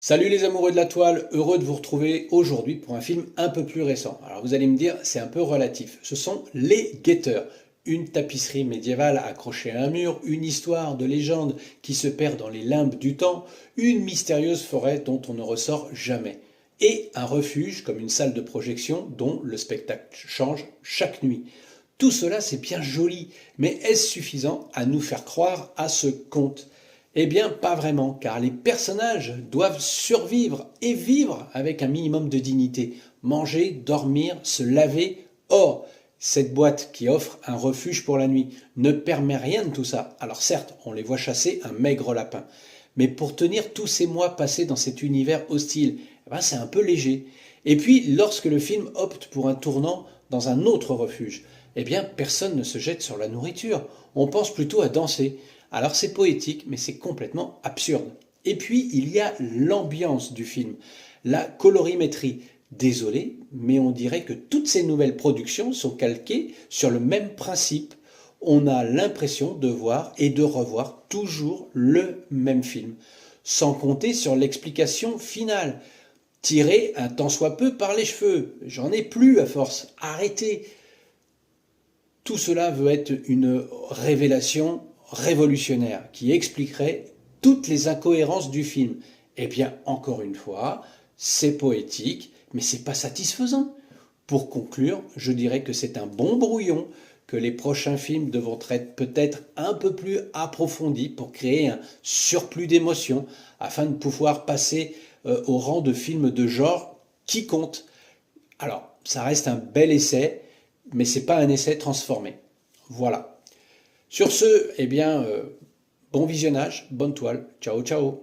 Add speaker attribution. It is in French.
Speaker 1: Salut les amoureux de la toile, heureux de vous retrouver aujourd'hui pour un film un peu plus récent. Alors vous allez me dire, c'est un peu relatif. Ce sont Les Guetteurs, une tapisserie médiévale accrochée à un mur, une histoire de légende qui se perd dans les limbes du temps, une mystérieuse forêt dont on ne ressort jamais, et un refuge comme une salle de projection dont le spectacle change chaque nuit. Tout cela c'est bien joli, mais est-ce suffisant à nous faire croire à ce conte? Eh bien, pas vraiment, car les personnages doivent survivre et vivre avec un minimum de dignité. Manger, dormir, se laver. Or, cette boîte qui offre un refuge pour la nuit ne permet rien de tout ça. Alors certes, on les voit chasser un maigre lapin. Mais pour tenir tous ces mois passés dans cet univers hostile, c'est un peu léger. Et puis, lorsque le film opte pour un tournant dans un autre refuge, personne ne se jette sur la nourriture. On pense plutôt à danser. Alors c'est poétique, mais c'est complètement absurde. Et puis il y a l'ambiance du film, la colorimétrie. Désolé, mais on dirait que toutes ces nouvelles productions sont calquées sur le même principe. On a l'impression de voir et de revoir toujours le même film, sans compter sur l'explication finale. Tiré un tant soit peu par les cheveux. J'en ai plus à force. Arrêtez. Tout cela veut être une révélation révolutionnaire qui expliquerait toutes les incohérences du film. Eh bien, encore une fois, c'est poétique, mais c'est pas satisfaisant. Pour conclure, je dirais que c'est un bon brouillon, que les prochains films devront être peut-être un peu plus approfondis pour créer un surplus d'émotions, afin de pouvoir passer au rang de films de genre qui compte. Alors, ça reste un bel essai, mais c'est pas un essai transformé. Voilà. Sur ce, bon visionnage, bonne toile, ciao ciao.